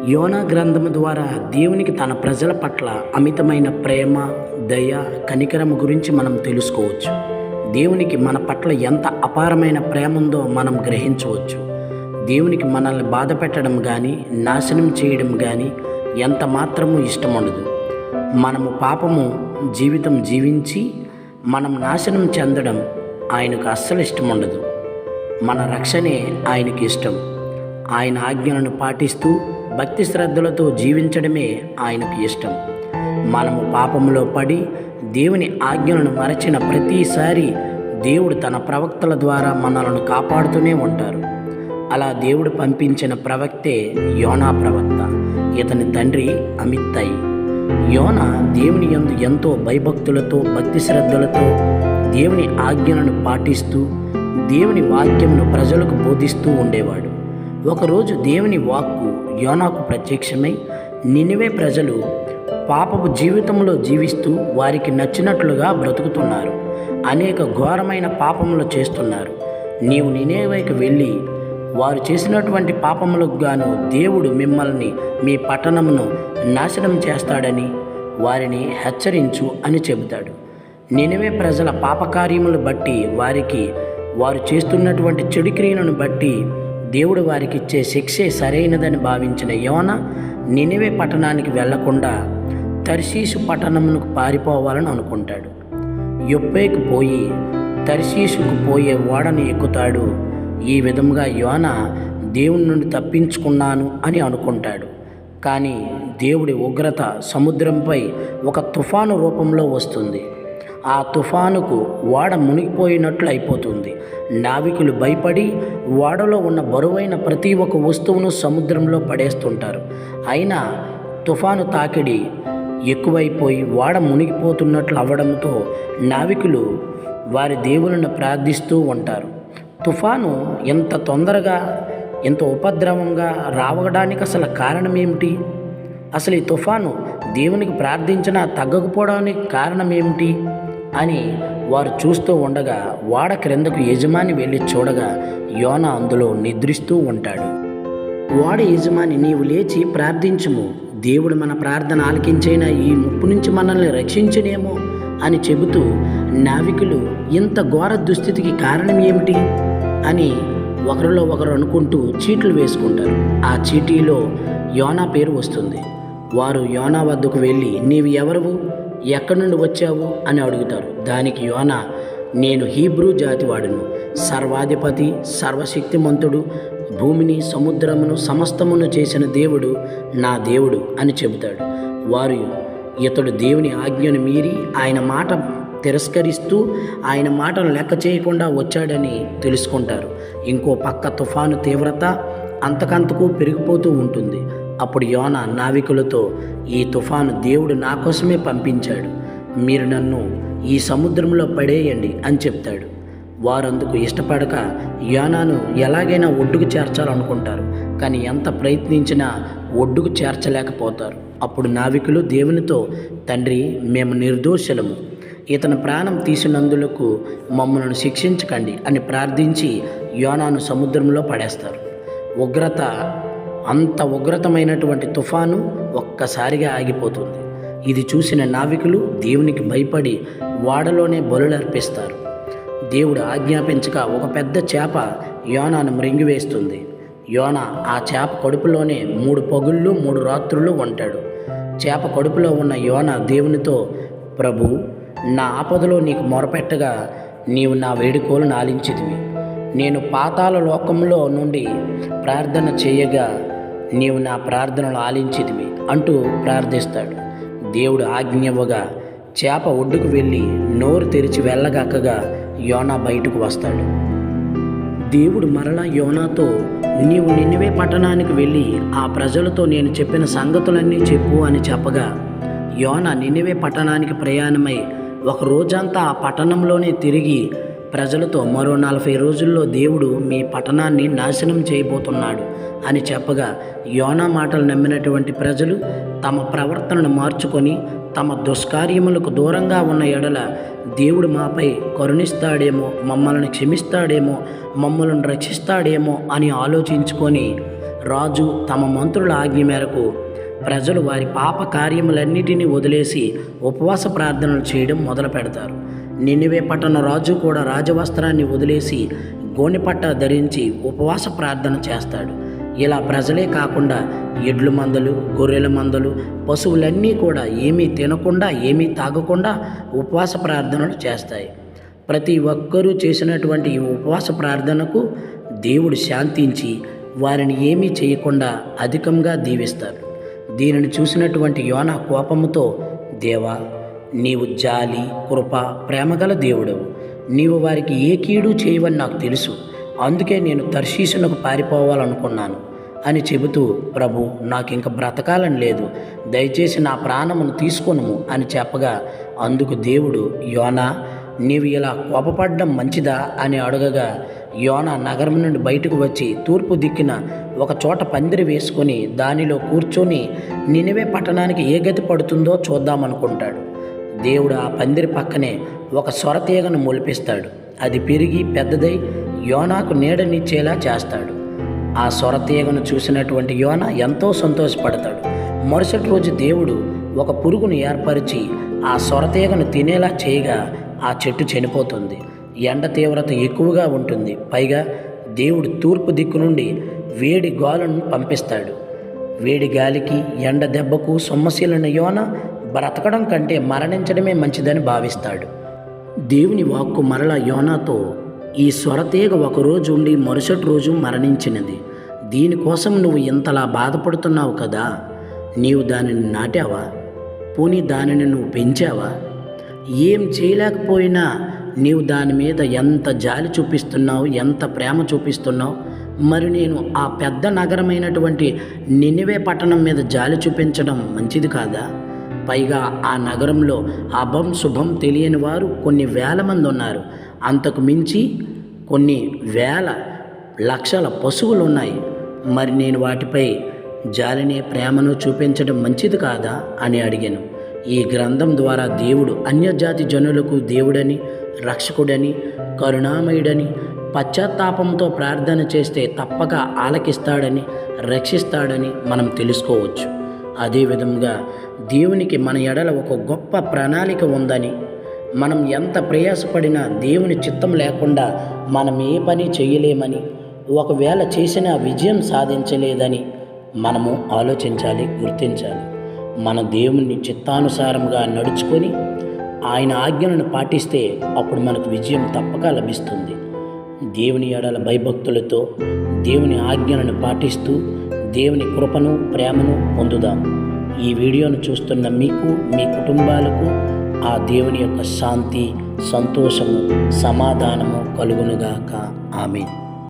యోనా గ్రంథము ద్వారా దేవునికి తన ప్రజల పట్ల అమితమైన ప్రేమ, దయ, కనికరం గురించి మనం తెలుసుకోవచ్చు. దేవునికి మన పట్ల ఎంత అపారమైన ప్రేమ ఉందో మనం గ్రహించవచ్చు. దేవునికి మనల్ని బాధ పెట్టడం కానీ, నాశనం చేయడం కానీ ఎంత మాత్రము ఇష్టం ఉండదు. మనము పాపము జీవితం జీవించి మనం నాశనం చెందడం ఆయనకు అస్సలు ఇష్టం ఉండదు. మన రక్షణే ఆయనకి ఇష్టం. ఆయన ఆజ్ఞలను పాటిస్తూ భక్తి శ్రద్ధలతో జీవించడమే ఆయనకు ఇష్టం. మనము పాపములో పడి దేవుని ఆజ్ఞలను మరచిన ప్రతిసారి దేవుడు తన ప్రవక్తల ద్వారా మనలను కాపాడుతూనే ఉంటారు. అలా దేవుడు పంపించిన ప్రవక్తే యోనా ప్రవక్త. ఇతని తండ్రి అమిత్తయి. యోనా దేవుని యందు ఎంతో భయభక్తులతో, భక్తి శ్రద్ధలతో దేవుని ఆజ్ఞలను పాటిస్తూ దేవుని వాక్యమును ప్రజలకు బోధిస్తూ ఉండేవాడు. ఒకరోజు దేవుని వాక్కు యోనాకు ప్రత్యక్షమై, నినివే ప్రజలు పాపపు జీవితంలో జీవిస్తూ వారికి నచ్చినట్లుగా బ్రతుకుతున్నారు, అనేక ఘోరమైన పాపములు చేస్తున్నారు. నీవు నినివేకి వెళ్ళి వారు చేసినటువంటి పాపములకు గాను దేవుడు మిమ్మల్ని, మీ పట్టణమును నాశనం చేస్తాడని వారిని హెచ్చరించు అని చెబుతాడు. నినివే ప్రజల పాపకార్యములు బట్టి, వారు చేస్తున్నటువంటి చెడు క్రియలను బట్టి దేవుడు వారికి ఇచ్చే శిక్షే సరైనదని భావించిన యోనా నినివే పట్టణానికి వెళ్లకుండా తర్షీషు పట్టణమునకు పారిపోవాలని అనుకుంటాడు. యొప్పేకు పోయి తర్షీషుకు పోయే ఓడని ఎక్కుతాడు. ఈ విధంగా యోనా దేవుని నుండి తప్పించుకున్నాను అని అనుకుంటాడు. కానీ దేవుడి ఉగ్రత సముద్రంపై ఒక తుఫాను రూపంలో వస్తుంది. ఆ తుఫానుకు ఓడ మునిగిపోయినట్లు అయిపోతుంది. నావికులు భయపడి ఓడలో ఉన్న బరువైన ప్రతి ఒక్క వస్తువును సముద్రంలో పడేస్తుంటారు. అయినా తుఫాను తాకిడి ఎక్కువైపోయి ఓడ మునిగిపోతున్నట్లు అవ్వడంతో నావికులు వారి దేవులను ప్రార్థిస్తూ ఉంటారు. తుఫాను ఎంత తొందరగా, ఎంత ఉపద్రవంగా రావడానికి అసలు కారణం ఏమిటి? అసలు ఈ తుఫాను దేవునికి ప్రార్థించినా తగ్గకపోవడానికి కారణం ఏమిటి అని వారు చూస్తూ ఉండగా ఓడ క్రిందకు యజమాని వెళ్ళి చూడగా యోనా అందులో నిద్రిస్తూ ఉంటాడు. ఓడ యజమాని, నీవు లేచి ప్రార్థించుము, దేవుడు మన ప్రార్థన ఆలకించైన ఈ ముప్పు నుంచి మనల్ని రక్షించునేమో అని చెబుతూ, నావికులు ఇంత ఘోర దుస్థితికి కారణం ఏమిటి అని ఒకరిలో ఒకరు అనుకుంటూ చీట్లు వేసుకుంటారు. ఆ చీటీలో యోనా పేరు వస్తుంది. వారు యోనా వద్దకు వెళ్ళి, నీవు ఎవరు, ఎక్కడి నుండి వచ్చావు అని అడుగుతారు. దానికి యోనా, నేను హీబ్రూ జాతివాడును, సర్వాధిపతి, సర్వశక్తిమంతుడు, భూమిని సముద్రమును సమస్తమును చేసిన దేవుడు నా దేవుడు అని చెబుతాడు. వారు ఇతడు దేవుని ఆజ్ఞను మీరి ఆయన మాట తిరస్కరిస్తూ ఆయన మాటను లెక్క చేయకుండా వచ్చాడని తెలుసుకుంటారు. ఇంకో పక్క తుఫాను తీవ్రత అంతకంతకు పెరిగిపోతూ ఉంటుంది. అప్పుడు యోనా నావికులతో, ఈ తుఫాను దేవుడు నా కోసమే పంపించాడు, మీరు నన్ను ఈ సముద్రంలో పడేయండి అని చెప్తాడు. వారందుకు ఇష్టపడక యోనాను ఎలాగైనా ఒడ్డుకు చేర్చాలనుకుంటారు. కానీ ఎంత ప్రయత్నించినా ఒడ్డుకు చేర్చలేకపోతారు. అప్పుడు నావికులు దేవునితో, తండ్రి, మేము నిర్దోషులము, ఇతని ప్రాణం తీసినందులకు మమ్మల్ని శిక్షించకండి అని ప్రార్థించి యోనాను సముద్రంలో పడేస్తారు. అంత ఉగ్రతమైనటువంటి తుఫాను ఒక్కసారిగా ఆగిపోతుంది. ఇది చూసిన నావికులు దేవునికి భయపడి ఓడలోనే బలులర్పిస్తారు. దేవుడు ఆజ్ఞాపించక ఒక పెద్ద చేప యోనాను మృంగివేస్తుంది. యోనా ఆ చేప కడుపులోనే 3 పగుళ్ళు 3 రాత్రులు ఉంటాడు. చేప కడుపులో ఉన్న యోనా దేవునితో, ప్రభు, నా ఆపదలో నీకు మొరపెట్టగా నీవు నా వేడుకోలు ఆలించితివి. నేను పాతాళ లోకంలో నుండి ప్రార్థన చేయగా నీవు నా ప్రార్థనలు ఆలించితివి అంటూ ప్రార్థిస్తాడు. దేవుడు ఆజ్ఞవ్వగా చేప ఒడ్డుకు వెళ్ళి నోరు తెరిచి వెళ్ళగాకగా యోనా బయటకు వస్తాడు. దేవుడు మరలా యోనాతో, నీవు నినివే పట్టణానికి వెళ్ళి ఆ ప్రజలతో నేను చెప్పిన సంగతులన్నీ చెప్పు అని చెప్పగా యోనా నినివే పట్టణానికి ప్రయాణమై ఒక రోజంతా ఆ పట్టణంలోనే తిరిగి ప్రజలతో, మరో 40 రోజుల్లో దేవుడు మీ పట్టణాన్ని నాశనం చేయబోతున్నాడు అని చెప్పగా యోనా మాటలు నమ్మినటువంటి ప్రజలు తమ ప్రవర్తనను మార్చుకొని తమ దుష్కార్యములకు దూరంగా ఉన్న ఎడల దేవుడు మాపై కరుణిస్తాడేమో, మమ్మల్ని క్షమిస్తాడేమో, మమ్మల్ని రక్షిస్తాడేమో అని ఆలోచించుకొని రాజు తమ మంత్రుల ఆజ్ఞ మేరకు ప్రజలు వారి పాప కార్యములన్నిటినీ వదిలేసి ఉపవాస ప్రార్థనలు చేయడం మొదలు పెడతారు. నినివే పట్టణ రాజు కూడా రాజవస్త్రాన్ని వదిలేసి గోనెపట్ట ధరించి ఉపవాస ప్రార్థన చేస్తాడు. ఇలా ప్రజలే కాకుండా ఎడ్ల మందలు, గొర్రెల మందలు, పశువులన్నీ కూడా ఏమీ తినకుండా ఏమీ తాగకుండా ఉపవాస ప్రార్థనలు చేస్తాయి. ప్రతి ఒక్కరూ చేసినటువంటి ఈ ఉపవాస ప్రార్థనకు దేవుడు శాంతించి వారిని ఏమీ చేయకుండా అధికంగా దీవిస్తాడు. దీనిని చూసినటువంటి యోనా కోపముతో, దేవా, నీవు జాలి, కృప, ప్రేమగల దేవుడవు, నీవు వారికి ఏ కీడు చేయవని నాకు తెలుసు, అందుకే నేను తర్షీషునకు పారిపోవాలనుకున్నాను అని చెబుతూ, ప్రభు, నాకు ఇంక బ్రతకాలని లేదు, దయచేసి నా ప్రాణమును తీసుకొనుము అని చెప్పగా, అందుకు దేవుడు, యోనా, నీవు ఇలా కోపపడడం మంచిదా అని అడగగా, యోనా నగరం నుండి బయటకు వచ్చి తూర్పు దిక్కున ఒక చోట పందిరి వేసుకొని దానిలో కూర్చొని నినివే పట్టణానికి ఏ గతి పడుతుందో చూద్దామనుకుంటాడు. దేవుడు ఆ పందిరి పక్కనే ఒక సొరతీగను మొలిపిస్తాడు. అది పెరిగి పెద్దదై యోనాకు నీడనిచ్చేలా చేస్తాడు. ఆ సొరతీగను చూసినటువంటి యోనా ఎంతో సంతోషపడతాడు. మరుసటి రోజు దేవుడు ఒక పురుగును ఏర్పరిచి ఆ సొరతీగను తినేలా చేయగా ఆ చెట్టు చనిపోతుంది. ఎండ తీవ్రత ఎక్కువగా ఉంటుంది. పైగా దేవుడు తూర్పు దిక్కు నుండి వేడి గాలును పంపిస్తాడు. వేడి గాలికి, ఎండ దెబ్బకు సొమ్మశీలైన యోనా బ్రతకడం కంటే మరణించడమే మంచిదని భావిస్తాడు. దేవుని వాక్కు మరలా యోనాతో, ఈ సొరతీగ ఒకరోజు ఉండి మరుసటి రోజు మరణించినది. దీనికోసం నువ్వు ఇంతలా బాధపడుతున్నావు కదా, నీవు దానిని నాటావా? పోనీ దానిని నువ్వు పెంచావా? ఏం చేయలేకపోయినా నీవు దాని మీద ఎంత జాలి చూపిస్తున్నావు, ఎంత ప్రేమ చూపిస్తున్నావు. మరి నేను ఆ పెద్ద నగరమైనటువంటి నినివే పట్టణం మీద జాలి చూపించడం మంచిది కాదా? పైగా ఆ నగరంలో అభం శుభం తెలియని వారు కొన్ని వేల మంది ఉన్నారు. అంతకు మించి కొన్ని వేల లక్షల పశువులు ఉన్నాయి. మరి నేను వాటిపై జాలిని, ప్రేమను చూపించడం మంచిది కాదా అని అడిగాను. ఈ గ్రంథం ద్వారా దేవుడు అన్యజాతి జనులకు దేవుడని, రక్షకుడని, కరుణామయుడని, పశ్చాత్తాపంతో ప్రార్థన చేస్తే తప్పక ఆలకిస్తాడని, రక్షిస్తాడని మనం తెలుసుకోవచ్చు. అదేవిధంగా దేవునికి మన ఎడల ఒక గొప్ప ప్రణాళిక ఉందని, మనం ఎంత ప్రయాసపడినా దేవుని చిత్తం లేకుండా మనం ఏ పని చేయలేమని, ఒకవేళ చేసినా విజయం సాధించలేదని మనము ఆలోచించాలి, గుర్తించాలి. మన దేవుని చిత్తానుసారంగా నడుచుకొని ఆయన ఆజ్ఞలను పాటిస్తే అప్పుడు మనకు విజయం తప్పక లభిస్తుంది. దేవుని ఎడల భయభక్తులతో దేవుని ఆజ్ఞలను పాటిస్తూ దేవుని కృపను, ప్రేమను పొందుదాం. ఈ వీడియోను చూస్తున్న మీకు, మీ కుటుంబాలకు ఆ దేవుని యొక్క శాంతి, సంతోషము, సమాధానము కలుగునుగాక. ఆమేన్.